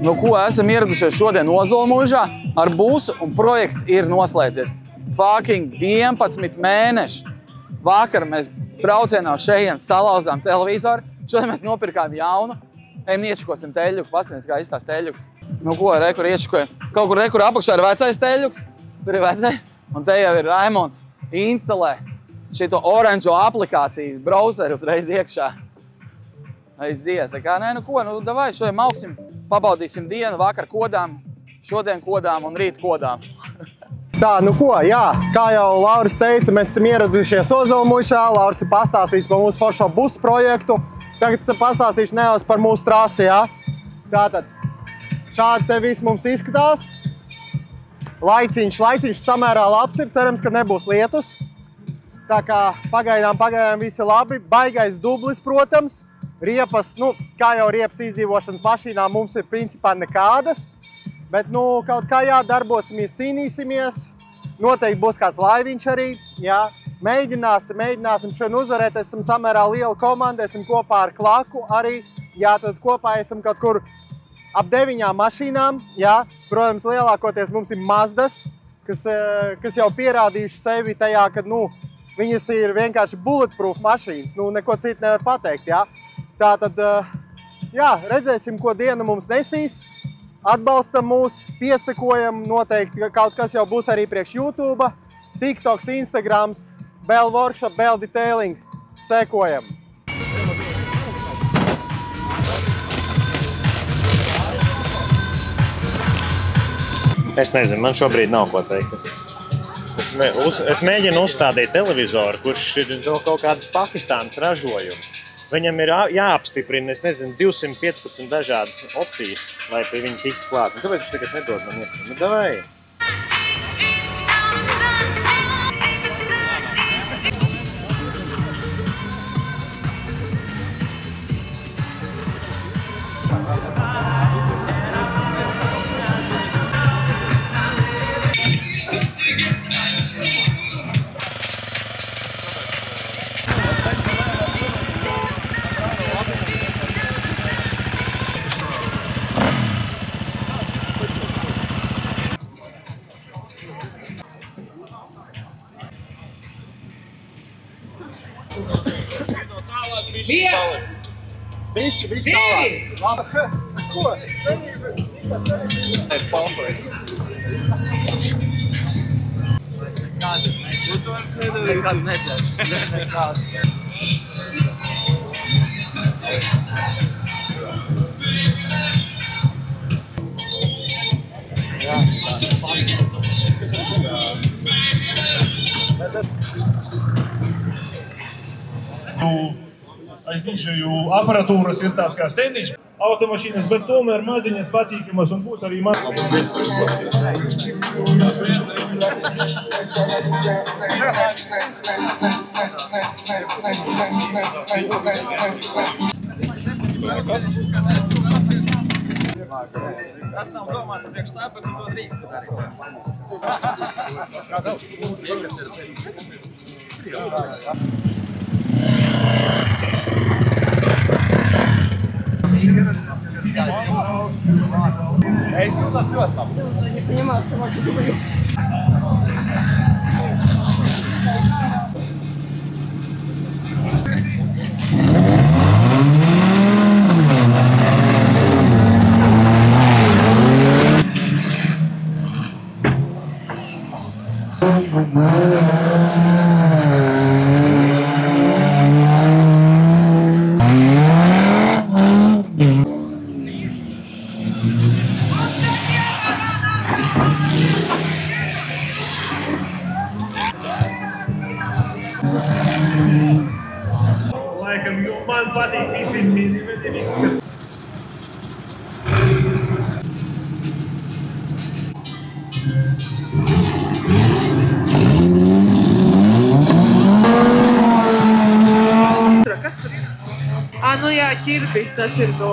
Nu, ko esam ieradušies šodien Ozolmuižā ar busu un projekts ir noslēdzies. Fucking 11 mēneši. Vakar mēs braucienā uz šejienes salauzām televizoru. Šodien mēs nopirkām jaunu. Ejam iečakosim teļuku. Pastāties, kā izstās teļuks. Nu, ko, rekur iečakojam. Kaut kur rekur apakšā ir vecais teļuks. Tur ir vecais. Un te jau ir Raimonds. Instalē šito oranžo aplikācijas browseru uzreiz iekšā. Aiziet. Tā kā, nē, nu ko, nu davai, šodien mauksim. Pabaudīsim dienu, vakar kodām, šodien kodām un rīt kodām. Tā, nu ko, jā, kā jau Lauris teica, mēs esam ieradušies Ozolmuižā. Lauris ir pastāstījis par mūsu foršo busu projektu. Tagad esam pastāstījuši nedaudz par mūsu trasi, jā. Tātad, šādi te viss mums izskatās. Laiciņš samērā labs ir, cerams, ka nebūs lietus. Tā kā pagaidām visi labi. Baigais dublis, protams. Riepas, nu, kā jau riepas izdzīvošanas mašīnā mums ir principā nekādas, bet, nu, kaut kā darbosimies, cīnīsimies. Noteikti būs kāds laiviņš arī, jā. Mēģināsim šodien uzvarēt, esam samērā liela komanda, esam kopā ar Klaku arī, jā, tad kopā esam kaut kur ap 9 mašīnām, jā. Protams, lielākoties mums ir Mazdas, kas jau pierādījuši sevi tajā, ka, nu, viņas ir vienkārši bulletproof mašīnas, nu, neko citu nevar pateikt, jā. Tātad, jā, redzēsim, ko diena mums nesīs, atbalstam mūs, piesakojam, noteikti kaut kas jau būs arī priekš YouTube, TikToks, Instagrams, Bell Workshop, Bell Detailing, sekojam. Es nezinu, man šobrīd nav ko teikt. Es mēģinu uzstādīt televizoru, kurš ir kaut kādas Pakistānas ražojumi. Viņam ir jāapstiprina, es nezinu, 215 dažādas opcijas, lai pie viņa tiktu klāt. Kāpēc viņš tagad nedod man iespēju? Nu, davai! Bišķi tālāk. Labi. Ko? Es pompoju. Nekad nedzēšu. Nekad. Aizdīžēju aparatūras ir tāds kā stendiņš, automašīnas, bet tomēr maziņas patīkamas un būs arī Tas nav domāts priekš tā, bet to drīkst darīt. Es jūtos ļoti labi. Laikam, jo man patīk viss, kas... Kas tur ir? Nu jā, ķirbis, tas ir to...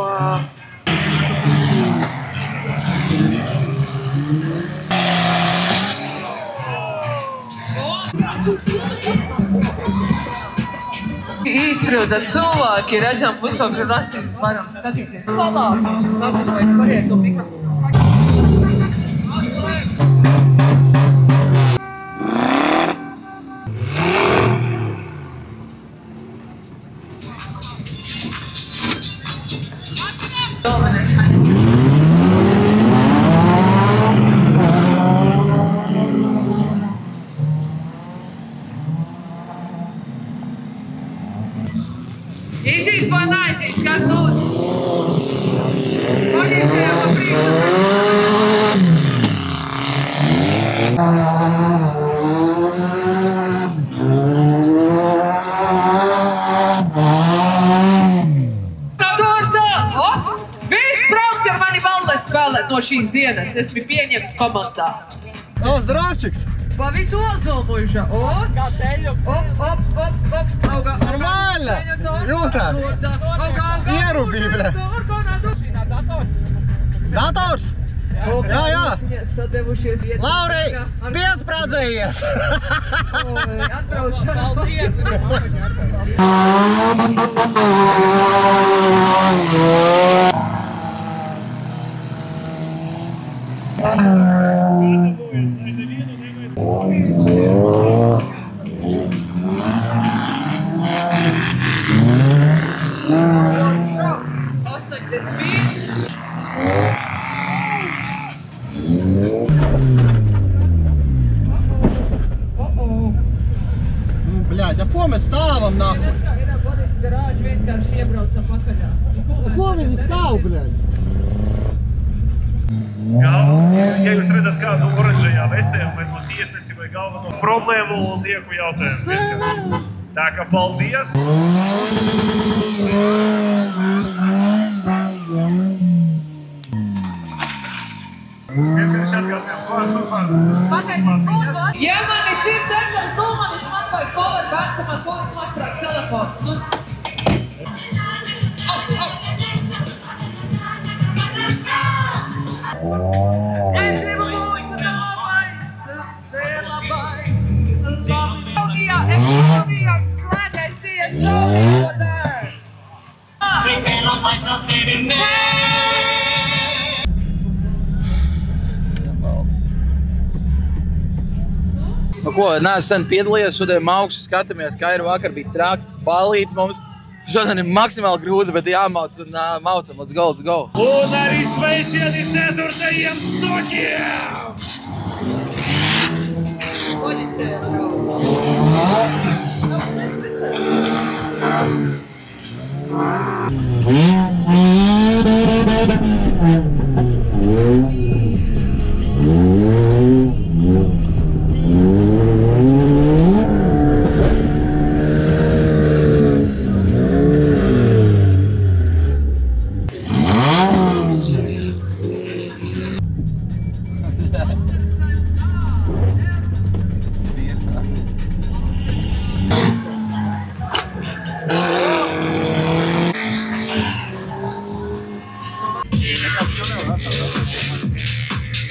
Īsti Atbraudat cilvēki, redzam, pusokru rasi varam skatīties. Salāk, nezinu, vai es varētu to mikrofonu. Izīs vai neizīs, kas lūdz? Paņemšajā pa priekšu. Viss brauks ar mani balles spēlēt no šīs dienas. Es biju pieņems komandās. Zdravčiks! Pa visu ozolmuža. Kā teļuks. Normāli! Jūtās! Ierūpīja, bļa! Dators? Jā. Laurij, piesprādzējies! Atbrauc. Bļaļ, ko mēs stāvam, nāku? Garāži vienkārši iebraucam pakaļā. Ko viņi stāv, bļaļ? Ja jūs redzat kādu oranžajā vestē vai no tiesnesi vai galveno problēmu, lieku jautājumu vienkārši. Tā kā paldies! Vienkārši atgādājums vārds uzvārds. Ja mani dzird degums dūmanis, man vajag powerbank, ka man to ir nostrāks telefons. Es gribu būt labais, labais. Ekoloģijā, klēdēsies, novienodēr. Nu ko, neesmu sen piedalījies, šodien augšu skatāmies, kā ir vakar, bija trāks, balīts mums. Šodien ir maksimāli grūti, bet jāmauc un maucam, let's go. Un arī sveicieni 4. stokiem! Policija brauc.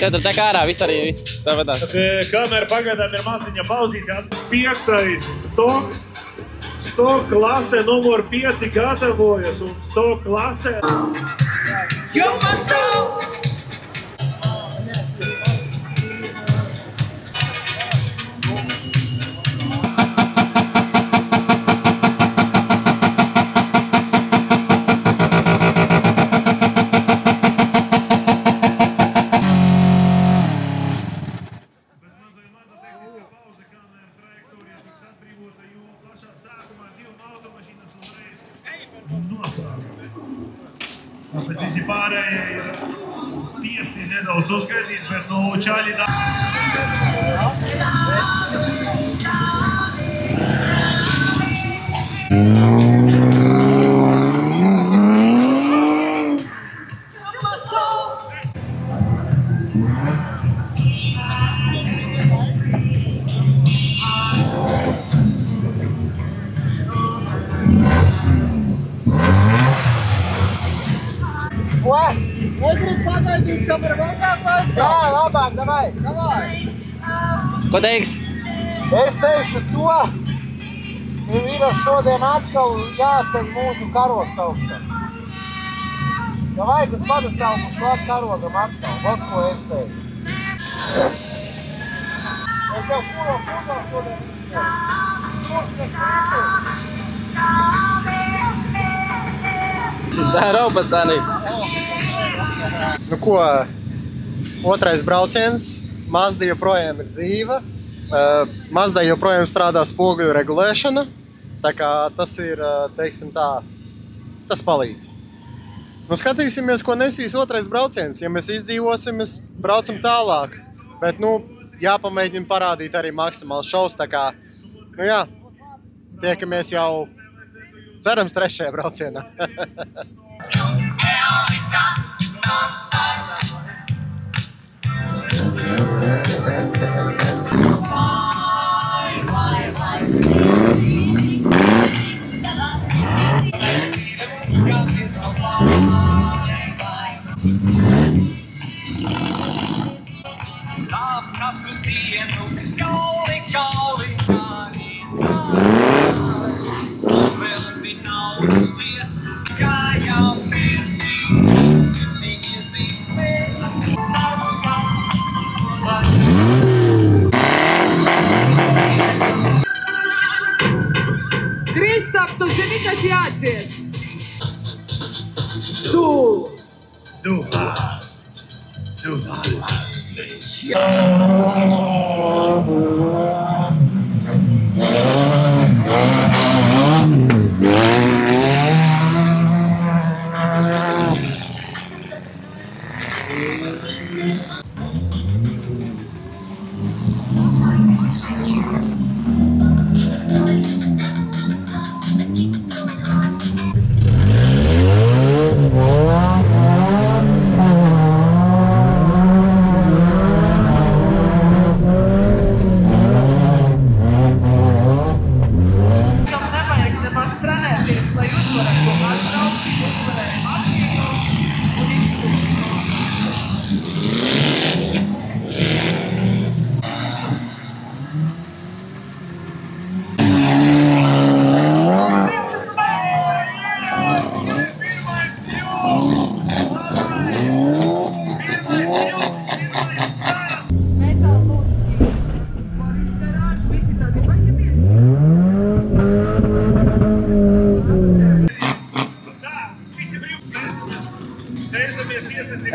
Tad tek ārā, viss arī tāpēc. Kamēr pagaidām ir maziņa pauzīte, 5. stoks. Stok klase numur 5 gatavojas un stok klase. Pēc visi pārējie ir spiesti nedaudz uzgaidīt, bet nu čaļi Negribu pagaidīt, kamēr vēl kāds aizbrauc? Jā, labāk, davai. Ko teiks? Es teikšu to, Ir šodien atkal jāceļ mūsu karogs augšā. Ja vajag uz padastāvu klāt karogam atkal, vot ko es teicu. Es jau kuro šodien Здорово, пацаны! Nu ko, otrais brauciens, Mazda joprojām ir dzīva. Mazda joprojām strādā spoguļu regulēšana, tā kā tas ir, teiksim tā, tas palīdz. Nu skatīsimies, ko nesīs otrais brauciens. Ja mēs izdzīvosim, mēs braucam tālāk. Bet, nu, jāpamēģina parādīt arī maksimāls šovs, tā kā, nu jā, tiekamies jau, cerams, 3. braucienā. Kristap, tu zini, kas jāciet? Du hast mich.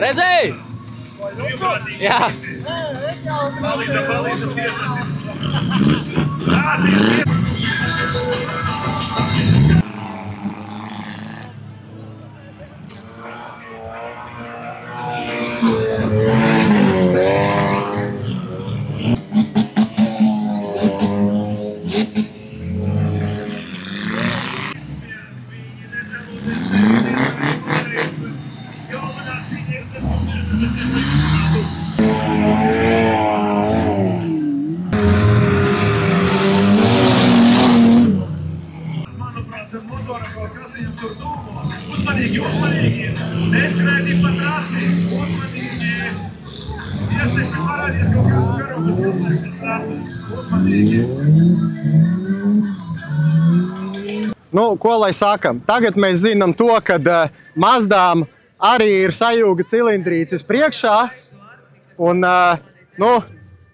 Redzēji? Jā. Palīdzam tiesnesis. Nāciet! Uzmanīgi! Neskrējiet pa trasi! Uzmanīgi! Iesniegsim parādiet kaut kādu karogu cilvēks ar trasas! Uzmanīgi! Nu, ko lai sakam? Tagad mēs zinām to, ka Mazdām arī ir sajūga cilindrītis priekšā. Un, nu,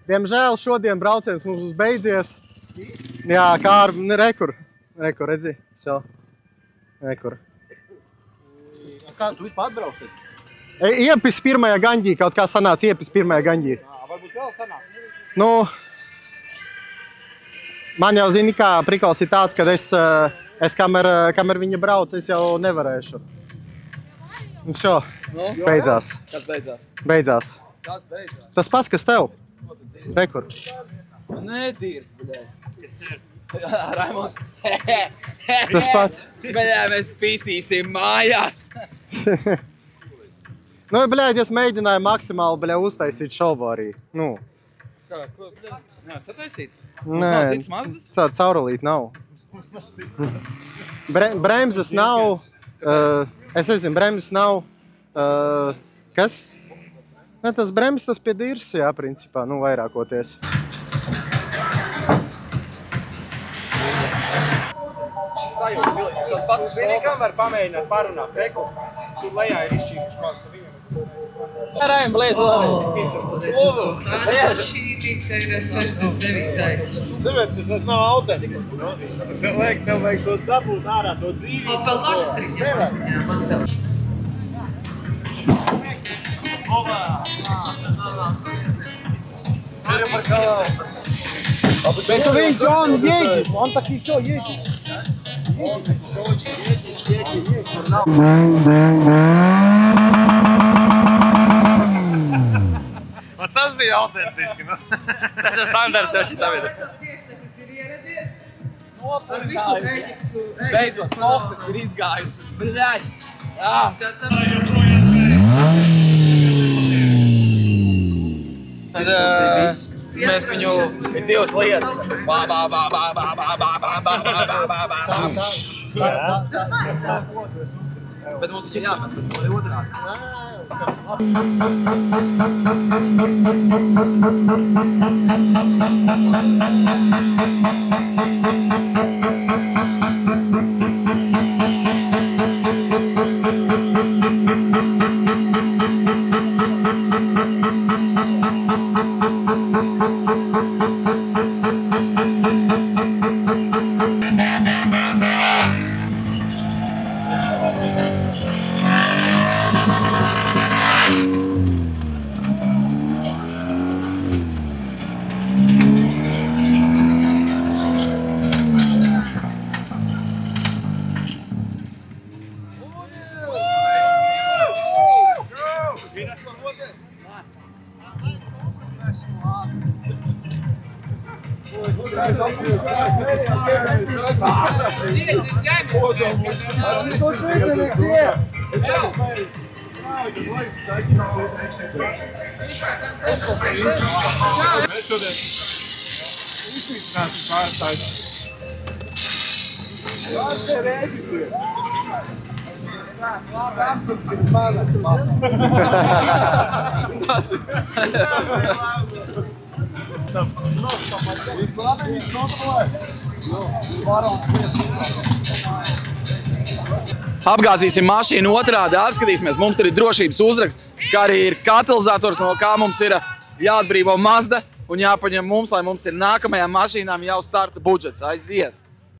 diemžēl šodien brauciens mums būs beidzies. Jā, kā ar rekur, redzi? Все. Rekur. Kā tu vispār atbrauksiet? Iepis pirmajā gaņģī, kaut kā sanāca iepis pirmajā gaņģī. Varbūt vēl sanāk. Nu, man jau zini kā, prikals ir tāds, ka es kamēr viņa brauc, es jau nevarēšu. Un šo, beidzās. Kas beidzās? Beidzās. Kas beidzās? Tas pats, kas tev. Rekur. Nedīrs, bļēj. Raimond. Tas pats. Bļēj, mēs pisīsim mājās. Nu, bļēd, es mēģināju maksimāli, uztaisīt šovu arī. Nu. Kā, ko, bļēj? Nevar sataisīt? Nē, nav cits Mazdas? Caurulīt nav. Bremzes nav. Es nezinu, bremzes nav. Kas? Ne, tas bremzes, tas pie dirs, jā, principā, nu, vairākoties. pats. Zini, kam var pamēģināt parunāt? Reku, tur lejā ir izšķīkuši mans. Rājam, blēd, labi. Mašīnī, ka ir 69. Ziniet, tas nav autentiski. Tev vajag to dabūt ārā, to dzīvību. Pa lastriņa maziņā man tev. Это видишь, он едет, он так еще едет. Tas bija autentiski. Tas ir standarts jau šitā vietā. Tiesnesis ir ieradies. Ar visu Eģiptu. Beidzot, kohtas ir izgājušas. Bļaļ! Jā! Tad mēs viņu divas lietas. Bā, bā, bā, bā, bā, bā, bā, bā, bā, bā, bā, bā, bā. Bet mums viņu jāmet, tas nav otrādi. Apgāzīsim mašīnu otrādi, apskatīsimies. Mums tur ir drošības uzraksts, kā arī ir katalizators, no kā mums ir jāatbrīvo Mazda un jāpaņem mums, lai mums ir nākamajām mašīnām jau starta budžets. Aiziet!